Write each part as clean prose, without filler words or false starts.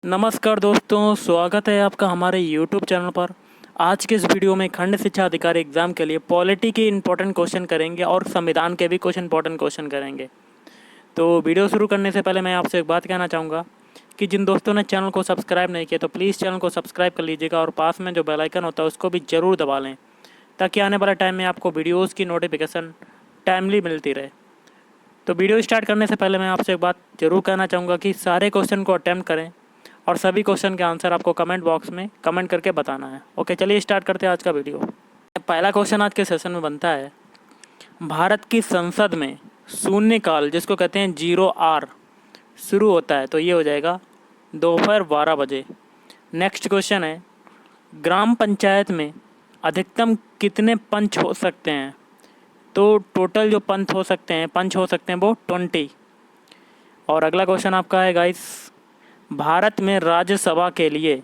नमस्कार दोस्तों, स्वागत है आपका हमारे YouTube चैनल पर। आज के इस वीडियो में खंड शिक्षा अधिकारी एग्ज़ाम के लिए पॉलिटी के इंपॉर्टेंट क्वेश्चन करेंगे और संविधान के भी कुछ इंपॉर्टेंट क्वेश्चन करेंगे। तो वीडियो शुरू करने से पहले मैं आपसे एक बात कहना चाहूँगा कि जिन दोस्तों ने चैनल को सब्सक्राइब नहीं किया तो प्लीज़ चैनल को सब्सक्राइब कर लीजिएगा और पास में जो बेल आइकन होता है उसको भी ज़रूर दबा लें, ताकि आने वाले टाइम में आपको वीडियोज़ की नोटिफिकेशन टाइमली मिलती रहे। तो वीडियो स्टार्ट करने से पहले मैं आपसे एक बात ज़रूर कहना चाहूँगा कि सारे क्वेश्चन को अटैम्प्ट करें और सभी क्वेश्चन के आंसर आपको कमेंट बॉक्स में कमेंट करके बताना है। ओके, चलिए स्टार्ट करते हैं आज का वीडियो। पहला क्वेश्चन आज के सेशन में बनता है, भारत की संसद में शून्यकाल जिसको कहते हैं 0 आवर शुरू होता है, तो ये हो जाएगा दोपहर 12 बजे। नेक्स्ट क्वेश्चन है, ग्राम पंचायत में अधिकतम कितने पंच हो सकते हैं? तो टोटल जो पंच हो सकते हैं वो 20। और अगला क्वेश्चन आपका है गाइस, भारत में राज्यसभा के लिए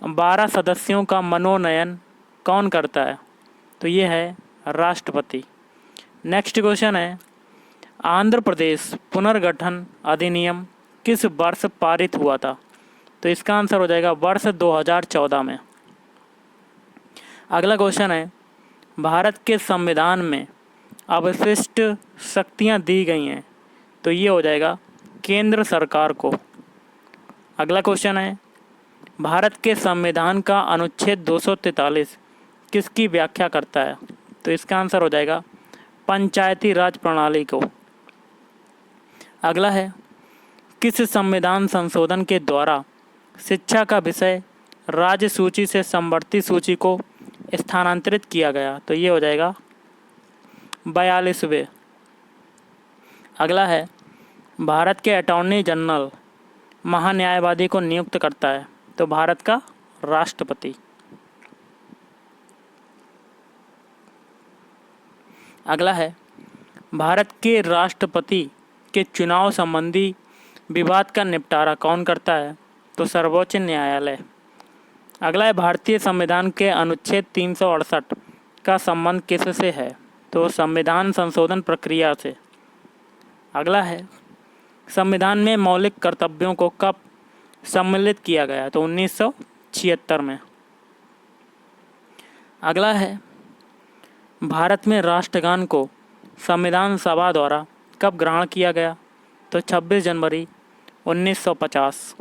12 सदस्यों का मनोनयन कौन करता है? तो ये है राष्ट्रपति। नेक्स्ट क्वेश्चन है, आंध्र प्रदेश पुनर्गठन अधिनियम किस वर्ष पारित हुआ था? तो इसका आंसर हो जाएगा वर्ष 2014 में। अगला क्वेश्चन है, भारत के संविधान में अवशिष्ट शक्तियां दी गई हैं, तो ये हो जाएगा केंद्र सरकार को। अगला क्वेश्चन है, भारत के संविधान का अनुच्छेद 243 किसकी व्याख्या करता है? तो इसका आंसर हो जाएगा पंचायती राज प्रणाली को। अगला है, किस संविधान संशोधन के द्वारा शिक्षा का विषय राज्य सूची से समवर्ती सूची को स्थानांतरित किया गया? तो ये हो जाएगा 42वें। अगला है, भारत के अटॉर्नी जनरल महान्यायवादी को नियुक्त करता है? तो भारत का राष्ट्रपति। अगला है, भारत के राष्ट्रपति के चुनाव संबंधी विवाद का निपटारा कौन करता है? तो सर्वोच्च न्यायालय। अगला है, भारतीय संविधान के अनुच्छेद 368 का संबंध किससे है? तो संविधान संशोधन प्रक्रिया से। अगला है, संविधान में मौलिक कर्तव्यों को कब सम्मिलित किया गया? तो 1976 में। अगला है, भारत में राष्ट्रगान को संविधान सभा द्वारा कब ग्रहण किया गया? तो 26 जनवरी 1950।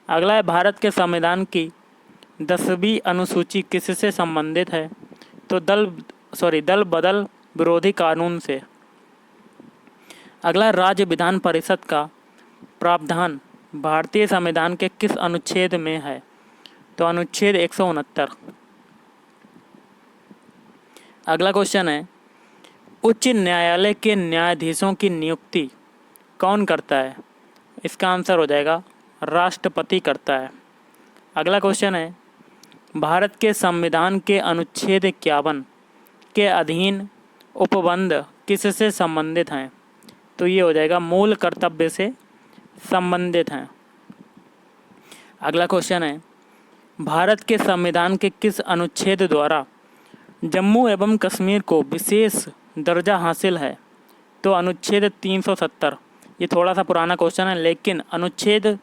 अगला है, भारत के संविधान की 10वीं अनुसूची किससे संबंधित है? तो दल बदल विरोधी कानून से। अगला, राज्य विधान परिषद का प्रावधान भारतीय संविधान के किस अनुच्छेद में है? तो अनुच्छेद 169। अगला क्वेश्चन है, उच्च न्यायालय के न्यायाधीशों की नियुक्ति कौन करता है? इसका आंसर हो जाएगा राष्ट्रपति करता है। अगला क्वेश्चन है, भारत के संविधान के अनुच्छेद 51 के अधीन उपबंध किससे संबंधित हैं? तो ये हो जाएगा मूल कर्तव्य से संबंधित हैं। अगला क्वेश्चन है, भारत के संविधान के किस अनुच्छेद द्वारा जम्मू एवं कश्मीर को विशेष दर्जा हासिल है? तो अनुच्छेद 370। ये थोड़ा सा पुराना क्वेश्चन है, लेकिन अनुच्छेद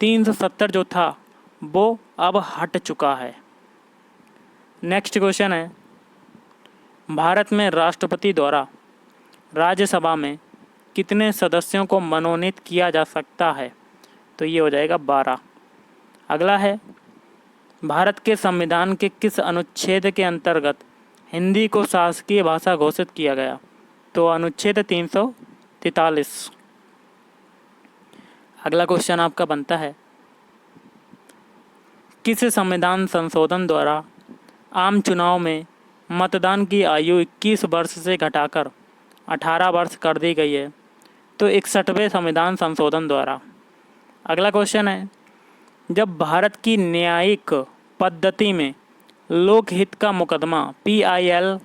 370 जो था वो अब हट चुका है। नेक्स्ट क्वेश्चन है, भारत में राष्ट्रपति द्वारा राज्यसभा में कितने सदस्यों को मनोनीत किया जा सकता है? तो ये हो जाएगा 12। अगला है, भारत के संविधान के किस अनुच्छेद के अंतर्गत हिंदी को शासकीय भाषा घोषित किया गया? तो अनुच्छेद 343। अगला क्वेश्चन आपका बनता है, किस संविधान संशोधन द्वारा आम चुनाव में मतदान की आयु 21 वर्ष से घटाकर 18 वर्ष कर दी गई है? तो 61वें संविधान संशोधन द्वारा। अगला क्वेश्चन है, जब भारत की न्यायिक पद्धति में लोकहित का मुकदमा PIL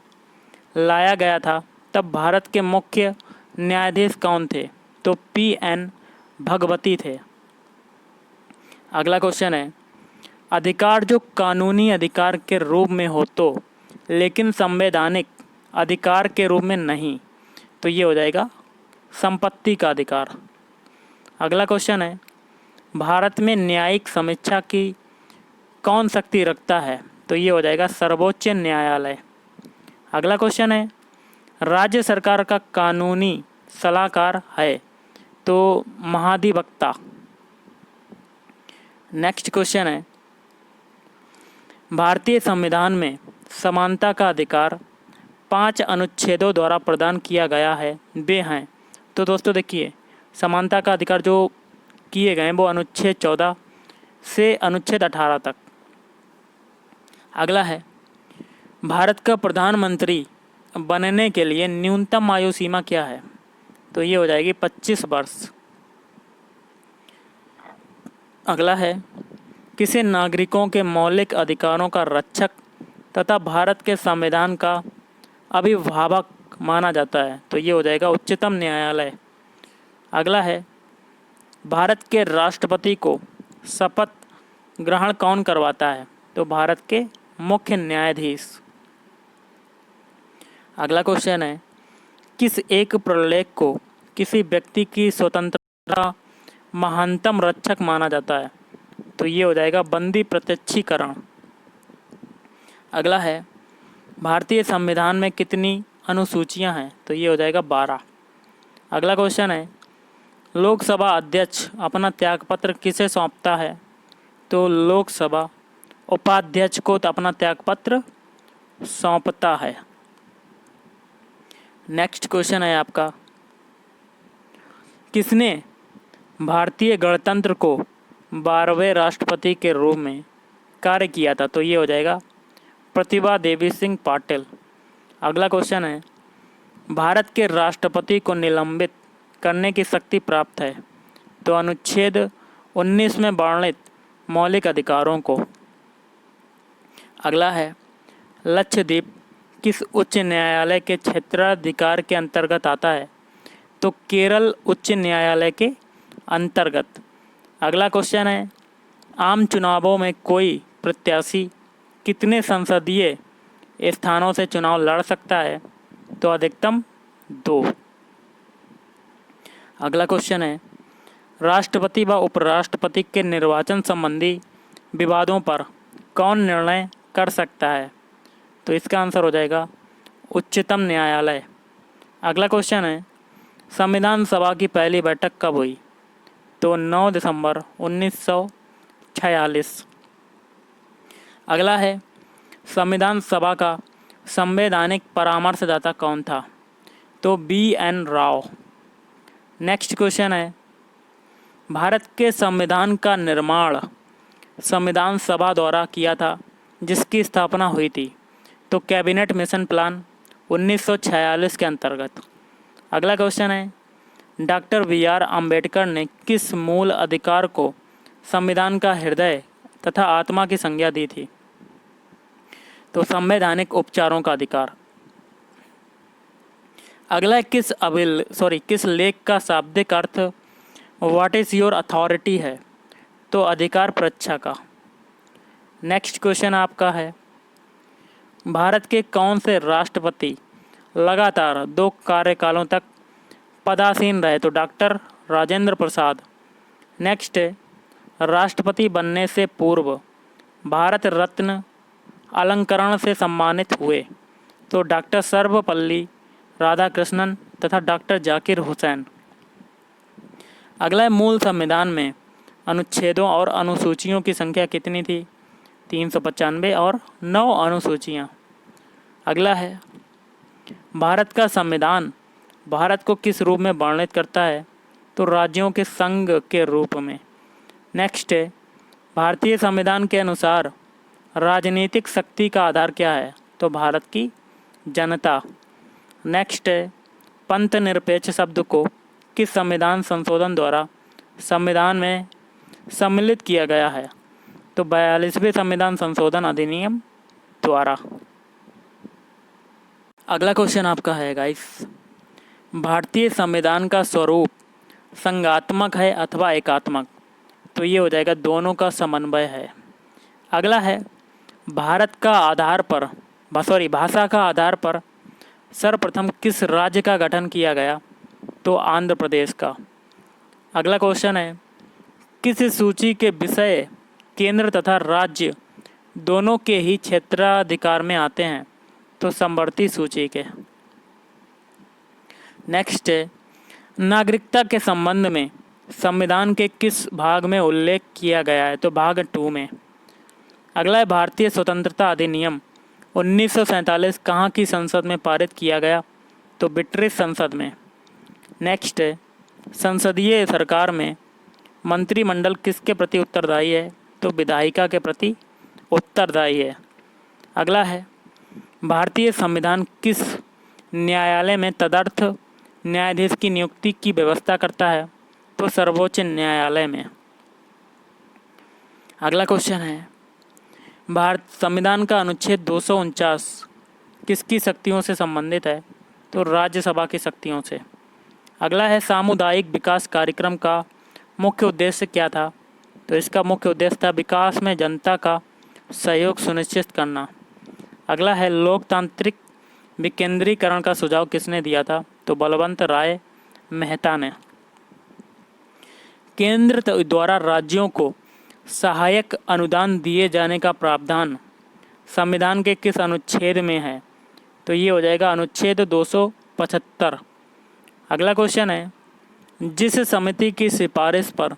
लाया गया था, तब भारत के मुख्य न्यायाधीश कौन थे? तो PN भगवती थे। अगला क्वेश्चन है, अधिकार जो कानूनी अधिकार के रूप में हो तो लेकिन संवैधानिक अधिकार के रूप में नहीं, तो ये हो जाएगा संपत्ति का अधिकार। अगला क्वेश्चन है, भारत में न्यायिक समीक्षा की कौन शक्ति रखता है? तो ये हो जाएगा सर्वोच्च न्यायालय। अगला क्वेश्चन है, राज्य सरकार का कानूनी सलाहकार है? तो महाधिवक्ता। नेक्स्ट क्वेश्चन है, भारतीय संविधान में समानता का अधिकार 5 अनुच्छेदों द्वारा प्रदान किया गया है, वे हैं? तो दोस्तों देखिए, समानता का अधिकार जो किए गए हैं वो अनुच्छेद 14 से अनुच्छेद 18 तक। अगला है, भारत का प्रधानमंत्री बनने के लिए न्यूनतम आयु सीमा क्या है? तो ये हो जाएगी 25 वर्ष। अगला है, किसे नागरिकों के मौलिक अधिकारों का रक्षक तथा भारत के संविधान का अभिभावक माना जाता है? तो ये हो जाएगा उच्चतम न्यायालय। अगला है, भारत के राष्ट्रपति को शपथ ग्रहण कौन करवाता है? तो भारत के मुख्य न्यायाधीश। अगला क्वेश्चन है, किस एक प्रलेख को किसी व्यक्ति की स्वतंत्रता महानतम रक्षक माना जाता है? तो ये हो जाएगा बंदी प्रत्यक्षीकरण। अगला है, भारतीय संविधान में कितनी अनुसूचियां हैं? तो ये हो जाएगा 12। अगला क्वेश्चन है, लोकसभा अध्यक्ष अपना त्यागपत्र किसे सौंपता है? तो लोकसभा उपाध्यक्ष को अपना त्यागपत्र सौंपता है। नेक्स्ट क्वेश्चन है आपका, किसने भारतीय गणतंत्र को 12वें राष्ट्रपति के रूप में कार्य किया था? तो ये हो जाएगा प्रतिभा देवी सिंह पाटिल। अगला क्वेश्चन है, भारत के राष्ट्रपति को निलंबित करने की शक्ति प्राप्त है? तो अनुच्छेद 19 में वर्णित मौलिक अधिकारों को। अगला है, लक्षद्वीप किस उच्च न्यायालय के क्षेत्राधिकार के अंतर्गत आता है? तो केरल उच्च न्यायालय के अंतर्गत। अगला क्वेश्चन है, आम चुनावों में कोई प्रत्याशी कितने संसदीय स्थानों से चुनाव लड़ सकता है? तो अधिकतम 2। अगला क्वेश्चन है, राष्ट्रपति व उपराष्ट्रपति के निर्वाचन संबंधी विवादों पर कौन निर्णय कर सकता है? तो इसका आंसर हो जाएगा उच्चतम न्यायालय। अगला क्वेश्चन है, संविधान सभा की पहली बैठक कब हुई? तो 9 दिसंबर 1946। अगला है, संविधान सभा का संवैधानिक परामर्शदाता कौन था? तो BN राव। नेक्स्ट क्वेश्चन है, भारत के संविधान का निर्माण संविधान सभा द्वारा किया था जिसकी स्थापना हुई थी? तो कैबिनेट मिशन प्लान 1946 के अंतर्गत। अगला क्वेश्चन है, डॉक्टर BR अम्बेडकर ने किस मूल अधिकार को संविधान का हृदय तथा आत्मा की संज्ञा दी थी? तो संवैधानिक उपचारों का अधिकार। अगला किस लेख का शाब्दिक अर्थ व्हाट इज़ योर अथॉरिटी है? तो अधिकार परीक्षा का। नेक्स्ट क्वेश्चन आपका है, भारत के कौन से राष्ट्रपति लगातार 2 कार्यकालों तक पदासीन रहे? तो डॉक्टर राजेंद्र प्रसाद। नेक्स्ट है, राष्ट्रपति बनने से पूर्व भारत रत्न अलंकरण से सम्मानित हुए? तो डॉक्टर सर्वपल्ली राधाकृष्णन तथा डॉक्टर जाकिर हुसैन। अगला है, मूल संविधान में अनुच्छेदों और अनुसूचियों की संख्या कितनी थी? 395 और 9 अनुसूचियाँ। अगला है, भारत का संविधान भारत को किस रूप में वर्णित करता है? तो राज्यों के संघ के रूप में। नेक्स्ट है, भारतीय संविधान के अनुसार राजनीतिक शक्ति का आधार क्या है? तो भारत की जनता। नेक्स्ट है, पंथ निरपेक्ष शब्द को किस संविधान संशोधन द्वारा संविधान में सम्मिलित किया गया है? तो 42वें संविधान संशोधन अधिनियम द्वारा। अगला क्वेश्चन आपका है गाइस, भारतीय संविधान का स्वरूप संघात्मक है अथवा एकात्मक? तो ये हो जाएगा दोनों का समन्वय है। अगला है, भाषा का आधार पर सर्वप्रथम किस राज्य का गठन किया गया? तो आंध्र प्रदेश का। अगला क्वेश्चन है, किस सूची के विषय केंद्र तथा राज्य दोनों के ही क्षेत्राधिकार में आते हैं? तो समवर्ती सूची के। नेक्स्ट है, नागरिकता के संबंध में संविधान के किस भाग में उल्लेख किया गया है? तो भाग 2 में। अगला है, भारतीय स्वतंत्रता अधिनियम 1947 कहाँ की संसद में पारित किया गया? तो ब्रिटिश संसद में। नेक्स्ट है, संसदीय सरकार में मंत्रिमंडल किसके प्रति उत्तरदायी है? तो विधायिका के प्रति उत्तरदायी है। अगला है, भारतीय संविधान किस न्यायालय में तदर्थ न्यायाधीश की नियुक्ति की व्यवस्था करता है? तो सर्वोच्च न्यायालय में। अगला क्वेश्चन है, भारत संविधान का अनुच्छेद 249 किसकी शक्तियों से संबंधित है? तो राज्यसभा की शक्तियों से। अगला है, सामुदायिक विकास कार्यक्रम का मुख्य उद्देश्य क्या था? तो इसका मुख्य उद्देश्य था विकास में जनता का सहयोग सुनिश्चित करना। अगला है, लोकतांत्रिक विकेंद्रीकरण का सुझाव किसने दिया था? तो बलवंत राय मेहता ने। केंद्र द्वारा राज्यों को सहायक अनुदान दिए जाने का प्रावधान संविधान के किस अनुच्छेद में है? तो ये हो जाएगा अनुच्छेद 275। अगला क्वेश्चन है, जिस समिति की सिफारिश पर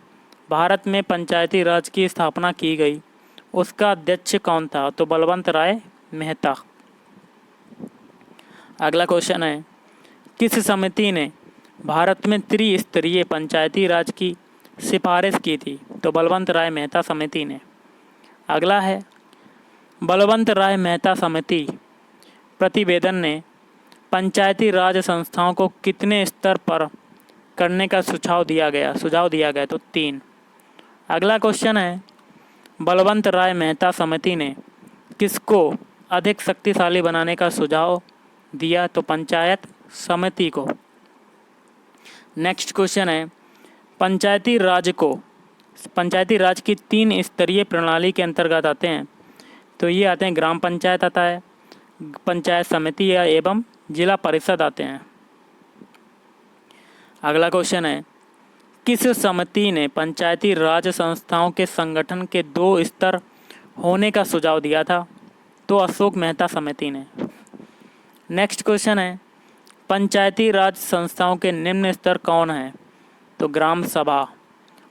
भारत में पंचायती राज की स्थापना की गई उसका अध्यक्ष कौन था? तो बलवंत राय मेहता। अगला क्वेश्चन है, किस समिति ने भारत में त्रिस्तरीय पंचायती राज की सिफारिश की थी? तो बलवंत राय मेहता समिति ने। अगला है, बलवंत राय मेहता समिति प्रतिवेदन ने पंचायती राज संस्थाओं को कितने स्तर पर करने का सुझाव दिया गया? तो 3। अगला क्वेश्चन है, बलवंत राय मेहता समिति ने किसको अधिक शक्तिशाली बनाने का सुझाव दिया? तो पंचायत समिति को। नेक्स्ट क्वेश्चन है, पंचायती राज की 3 स्तरीय प्रणाली के अंतर्गत आते हैं। तो ये आते हैं, ग्राम पंचायत आता है, पंचायत समिति एवं जिला परिषद आते हैं। अगला क्वेश्चन है, किस समिति ने पंचायती राज संस्थाओं के संगठन के 2 स्तर होने का सुझाव दिया था? तो अशोक मेहता समिति ने। नेक्स्ट क्वेश्चन है, पंचायती राज संस्थाओं के निम्न स्तर कौन है? तो ग्राम सभा।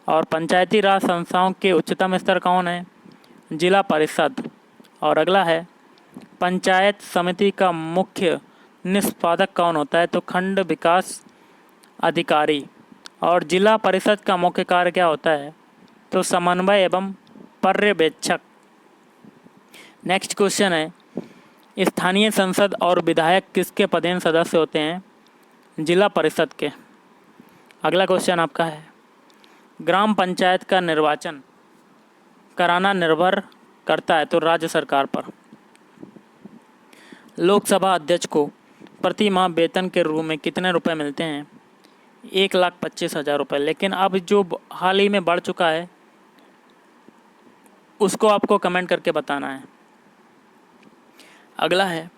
और पंचायती राज संस्थाओं के उच्चतम स्तर कौन है? जिला परिषद। और अगला है, पंचायत समिति का मुख्य निष्पादक कौन होता है? तो खंड विकास अधिकारी। और जिला परिषद का मुख्य कार्य क्या होता है? तो समन्वय एवं पर्यवेक्षक। नेक्स्ट क्वेश्चन है, स्थानीय संसद और विधायक किसके पदेन सदस्य होते हैं? जिला परिषद के। अगला क्वेश्चन आपका है, ग्राम पंचायत का निर्वाचन कराना निर्भर करता है तो राज्य सरकार पर। लोकसभा अध्यक्ष को प्रति माह वेतन के रूप में कितने रुपए मिलते हैं? 1,25,000 रुपये। लेकिन अब जो हाल ही में बढ़ चुका है उसको आपको कमेंट करके बताना है। अगला है,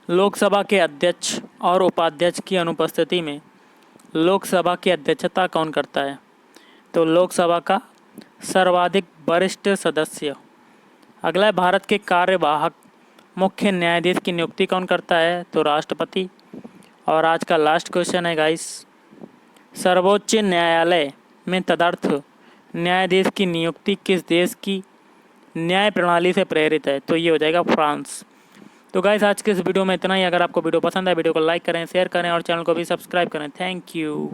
लोकसभा के अध्यक्ष और उपाध्यक्ष की अनुपस्थिति में लोकसभा की अध्यक्षता कौन करता है? तो लोकसभा का सर्वाधिक वरिष्ठ सदस्य। अगला है, भारत के कार्यवाहक मुख्य न्यायाधीश की नियुक्ति कौन करता है? तो राष्ट्रपति। और आज का लास्ट क्वेश्चन है गाइस, सर्वोच्च न्यायालय में तदर्थ न्यायाधीश की नियुक्ति किस देश की न्याय प्रणाली से प्रेरित है? तो ये हो जाएगा फ्रांस। तो गाइस आज के इस वीडियो में इतना ही। अगर आपको वीडियो पसंद है वीडियो को लाइक करें, शेयर करें और चैनल को भी सब्सक्राइब करें। Thank you.